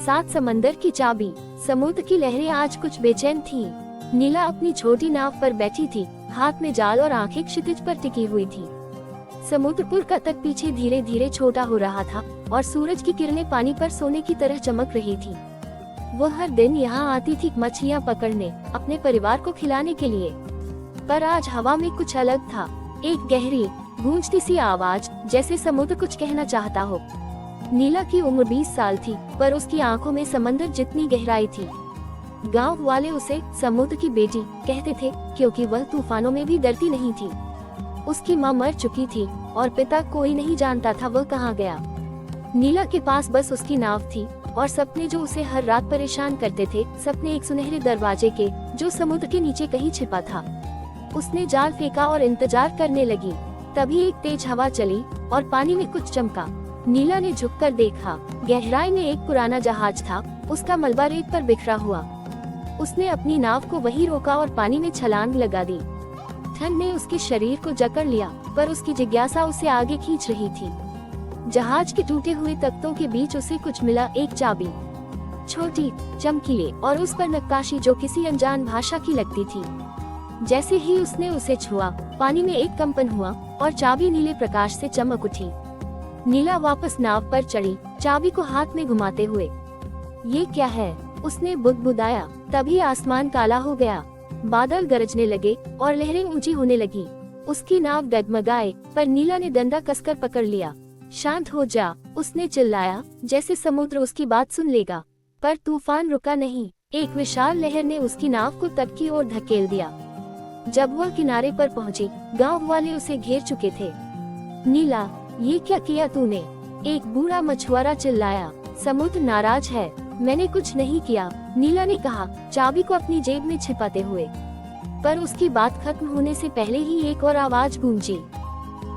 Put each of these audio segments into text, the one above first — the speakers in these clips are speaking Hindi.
सात समंदर की चाबी। समुद्र की लहरें आज कुछ बेचैन थीं। नीला अपनी छोटी नाव पर बैठी थी, हाथ में जाल और आंखें क्षितिज पर टिकी हुई थी। समुद्रपुर का तट पीछे धीरे धीरे छोटा हो रहा था और सूरज की किरणें पानी पर सोने की तरह चमक रही थी। वो हर दिन यहाँ आती थी मछलियाँ पकड़ने, अपने परिवार को खिलाने के लिए। पर आज हवा में कुछ अलग था, एक गहरी गूंजती सी आवाज, जैसे समुद्र कुछ कहना चाहता हो। नीला की उम्र 20 साल थी, पर उसकी आंखों में समंदर जितनी गहराई थी। गांव वाले उसे समुद्र की बेटी कहते थे, क्योंकि वह तूफानों में भी डरती नहीं थी। उसकी माँ मर चुकी थी और पिता कोई नहीं जानता था वह कहाँ गया। नीला के पास बस उसकी नाव थी और सपने जो उसे हर रात परेशान करते थे, सपने एक सुनहरे दरवाजे के जो समुद्र के नीचे कहीं छिपा था। उसने जाल फेंका और इंतजार करने लगी। तभी एक तेज हवा चली और पानी में कुछ चमका। नीला ने झुककर देखा, गहराई में एक पुराना जहाज था, उसका मलबा रेत पर बिखरा हुआ। उसने अपनी नाव को वहीं रोका और पानी में छलांग लगा दी। ठंड ने उसके शरीर को जकड़ लिया, पर उसकी जिज्ञासा उसे आगे खींच रही थी। जहाज के टूटे हुए तख्तों के बीच उसे कुछ मिला, एक चाबी, छोटी, चमकीले और उस पर नक्काशी जो किसी अनजान भाषा की लगती थी। जैसे ही उसने उसे छुआ, पानी में एक कंपन हुआ और चाबी नीले प्रकाश से चमक उठी। नीला वापस नाव पर चढ़ी, चाबी को हाथ में घुमाते हुए। ये क्या है? उसने बुदबुदाया। तभी आसमान काला हो गया, बादल गरजने लगे और लहरें ऊंची होने लगी। उसकी नाव डगमगाए, पर नीला ने डंडा कसकर पकड़ लिया। शांत हो जा, उसने चिल्लाया, जैसे समुद्र उसकी बात सुन लेगा। पर तूफान रुका नहीं। एक विशाल लहर ने उसकी नाव को तट की ओर धकेल दिया। जब वह किनारे पर पहुंची, गांव वाले उसे घेर चुके थे। नीला, ये क्या किया तूने? एक बूढ़ा मछुआरा चिल्लाया। समुद्र नाराज है। मैंने कुछ नहीं किया, नीला ने कहा, चाबी को अपनी जेब में छिपाते हुए। पर उसकी बात खत्म होने से पहले ही एक और आवाज गूंजी।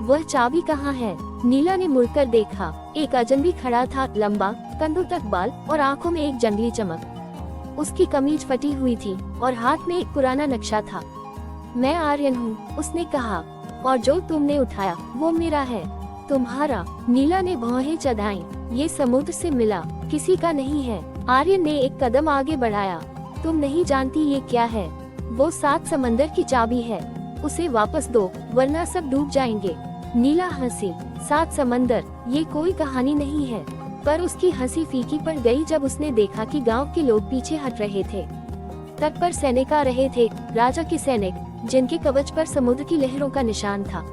वह चाबी कहाँ है? नीला ने मुड़कर देखा। एक अजनबी खड़ा था, लंबा, कंधों तक बाल और आंखों में एक जंगली चमक। उसकी कमीज फटी हुई थी और हाथ में एक पुराना नक्शा था। मैं आर्यन हूँ, उसने कहा, और जो तुमने उठाया वो मेरा है। तुम्हारा? नीला ने भौहें चढ़ाई। ये समुद्र से मिला, किसी का नहीं है। आर्यन ने एक कदम आगे बढ़ाया। तुम नहीं जानती ये क्या है? वो 7 समंदर की चाबी है। उसे वापस दो, वरना सब डूब जाएंगे। नीला हंसी। 7 समंदर, ये कोई कहानी नहीं है। पर उसकी हंसी फीकी पड़ गई जब उसने देखा कि गांव के लोग पीछे हट रहे थे। तट पर सैनिक आ रहे थे, राजा के सैनिक, जिनके कवच पर समुद्र की लहरों का निशान था।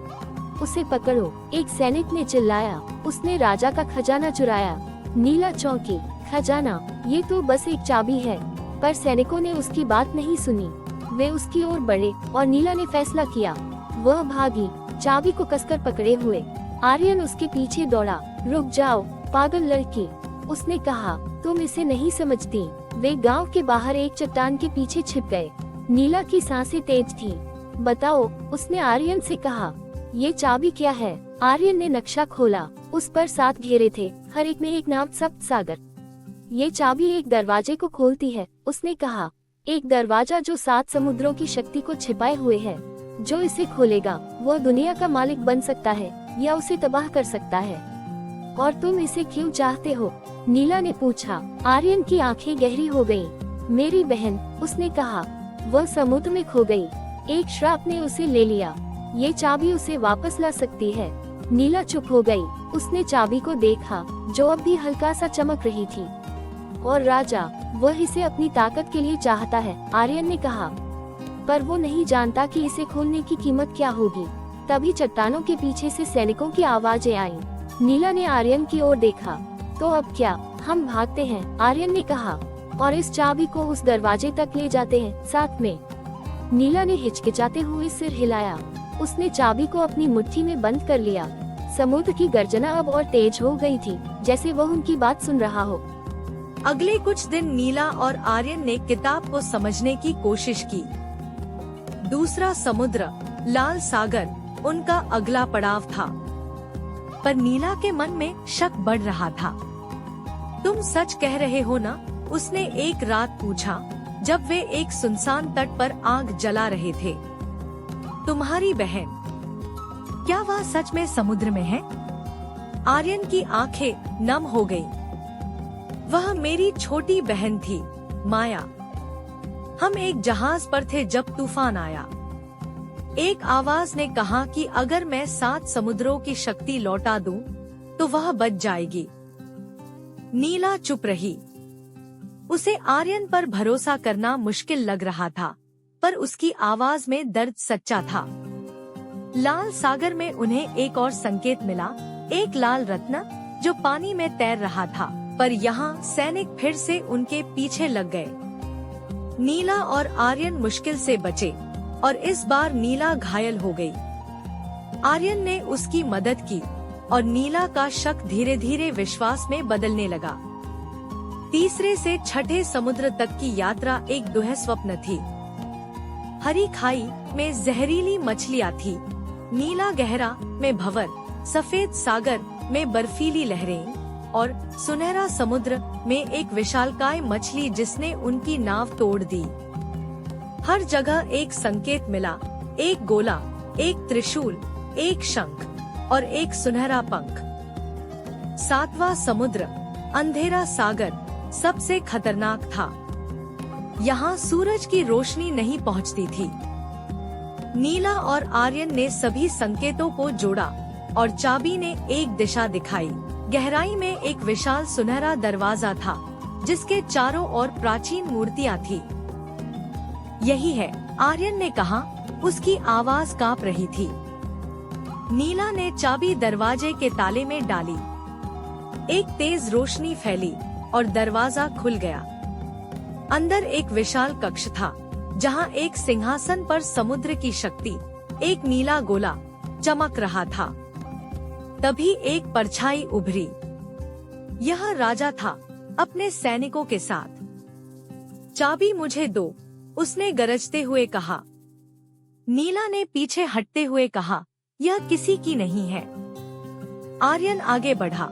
उसे पकड़ो, एक सैनिक ने चिल्लाया। उसने राजा का खजाना चुराया। नीला चौंकी। खजाना? ये तो बस एक चाबी है। पर सैनिकों ने उसकी बात नहीं सुनी। वे उसकी ओर बढ़े और नीला ने फैसला किया। वह भागी, चाबी को कसकर पकड़े हुए। आर्यन उसके पीछे दौड़ा। रुक जाओ, पागल लड़की, उसने कहा, तुम इसे नहीं समझती। वे गांव के बाहर एक चट्टान के पीछे छिप गए। नीला की सांसें तेज थीं। बताओ, उसने आर्यन से कहा, ये चाबी क्या है? आर्यन ने नक्शा खोला। उस पर 7 घेरे थे, हर एक में एक नाम, सप्त सागर। ये चाबी एक दरवाजे को खोलती है, उसने कहा। एक दरवाजा जो 7 समुद्रों की शक्ति को छिपाए हुए है। जो इसे खोलेगा वो दुनिया का मालिक बन सकता है या उसे तबाह कर सकता है। और तुम इसे क्यों चाहते हो? नीला ने पूछा। आर्यन की आंखें गहरी हो गईं। मेरी बहन, उसने कहा, वह समुद्र में खो गई। एक श्राप ने उसे ले लिया। ये चाबी उसे वापस ला सकती है। नीला चुप हो गई। उसने चाबी को देखा, जो अब भी हल्का सा चमक रही थी। और राजा, वह इसे अपनी ताकत के लिए चाहता है, आर्यन ने कहा। पर वो नहीं जानता कि इसे खोलने की कीमत क्या होगी। तभी चट्टानों के पीछे से सैनिकों की आवाजें आईं। नीला ने आर्यन की ओर देखा। तो अब क्या? हम भागते हैं, आर्यन ने कहा, और इस चाबी को उस दरवाजे तक ले जाते हैं, साथ में। नीला ने हिचकिचाते हुए सिर हिलाया। उसने चाबी को अपनी मुट्ठी में बंद कर लिया। समुद्र की गर्जना अब और तेज हो गई थी, जैसे वह उनकी बात सुन रहा हो। अगले कुछ दिन नीला और आर्यन ने किताब को समझने की कोशिश की। दूसरा समुद्र, लाल सागर, उनका अगला पड़ाव था। पर नीला के मन में शक बढ़ रहा था। तुम सच कह रहे हो ना? उसने एक रात पूछा, जब वे एक सुनसान तट पर आग जला रहे थे। तुम्हारी बहन, क्या वह सच में समुद्र में है? आर्यन की आंखें नम हो गईं। वह मेरी छोटी बहन थी, माया। हम एक जहाज पर थे जब तूफान आया। एक आवाज ने कहा कि अगर मैं 7 समुद्रों की शक्ति लौटा दूं, तो वह बच जाएगी। नीला चुप रही। उसे आर्यन पर भरोसा करना मुश्किल लग रहा था, पर उसकी आवाज में दर्द सच्चा था। लाल सागर में उन्हें एक और संकेत मिला, एक लाल रत्न जो पानी में तैर रहा था, पर यहाँ सैनिक फिर से उनके पीछे लग गए। नीला और आर्यन मुश्किल से बचे, और इस बार नीला घायल हो गई। आर्यन ने उसकी मदद की, और नीला का शक धीरे धीरे विश्वास में बदलने लगा। तीसरे से छठे समुद्र तक की यात्रा एक दुःस्वप्न थी। हरी खाई में जहरीली मछलियाँ थी, नीला गहरा में भंवर, सफेद सागर में बर्फीली लहरें, और सुनहरा समुद्र में एक विशालकाय मछली जिसने उनकी नाव तोड़ दी। हर जगह एक संकेत मिला, एक गोला, एक त्रिशूल, एक शंख और एक सुनहरा पंख। 7वां समुद्र, अंधेरा सागर, सबसे खतरनाक था। यहाँ सूरज की रोशनी नहीं पहुँचती थी। नीला और आर्यन ने सभी संकेतों को जोड़ा, और चाबी ने एक दिशा दिखाई। गहराई में एक विशाल सुनहरा दरवाजा था, जिसके चारों ओर प्राचीन मूर्तियाँ थी। यही है, आर्यन ने कहा, उसकी आवाज कांप रही थी। नीला ने चाबी दरवाजे के ताले में डाली। एक तेज रोशनी फैली और दरवाजा खुल गया। अंदर एक विशाल कक्ष था, जहां एक सिंहासन पर समुद्र की शक्ति, एक नीला गोला, चमक रहा था। तभी एक परछाई उभरी। यह राजा था, अपने सैनिकों के साथ। चाबी मुझे दो, उसने गरजते हुए कहा। नीला ने पीछे हटते हुए कहा, यह किसी की नहीं है। आर्यन आगे बढ़ा।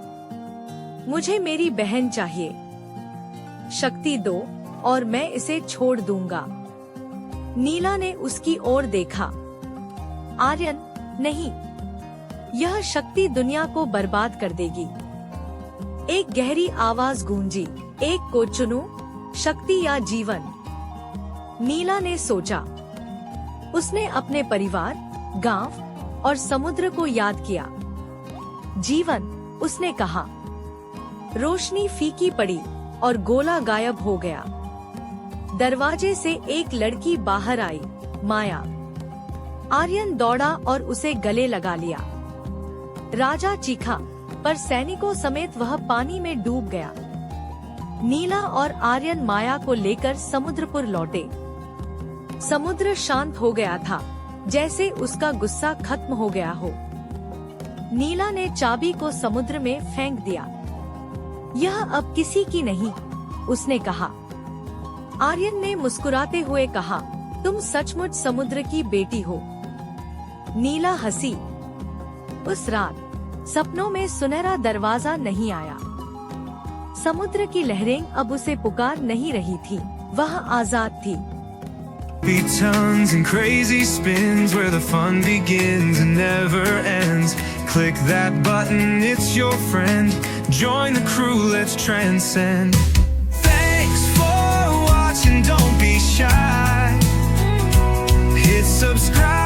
मुझे मेरी बहन चाहिए। शक्ति दो और मैं इसे छोड़ दूंगा। नीला ने उसकी ओर देखा। आर्यन, नहीं, यह शक्ति दुनिया को बर्बाद कर देगी। एक गहरी आवाज गूंजी, एक को चुनो, शक्ति या जीवन। नीला ने सोचा। उसने अपने परिवार, गांव और समुद्र को याद किया। जीवन, उसने कहा। रोशनी फीकी पड़ी और गोला गायब हो गया। दरवाजे से एक लड़की बाहर आई, माया। आर्यन दौड़ा और उसे गले लगा लिया। राजा चीखा, पर सैनिकों समेत वह पानी में डूब गया। नीला और आर्यन माया को लेकर समुद्रपुर लौटे। समुद्र शांत हो गया था, जैसे उसका गुस्सा खत्म हो गया हो। नीला ने चाबी को समुद्र में फेंक दिया। यह अब किसी की नहीं, उसने कहा। आर्यन ने मुस्कुराते हुए कहा, तुम सचमुच समुद्र की बेटी हो। नीला हंसी। उस रात सपनों में सुनहरा दरवाजा नहीं आया। समुद्र की लहरें अब उसे पुकार नहीं रही थी, वह आजाद थी। Be tons and crazy spins where the fun begins and never ends. Click that button, it's your friend. Join the crew, let's transcend. Thanks for watching, don't be shy. Hit subscribe.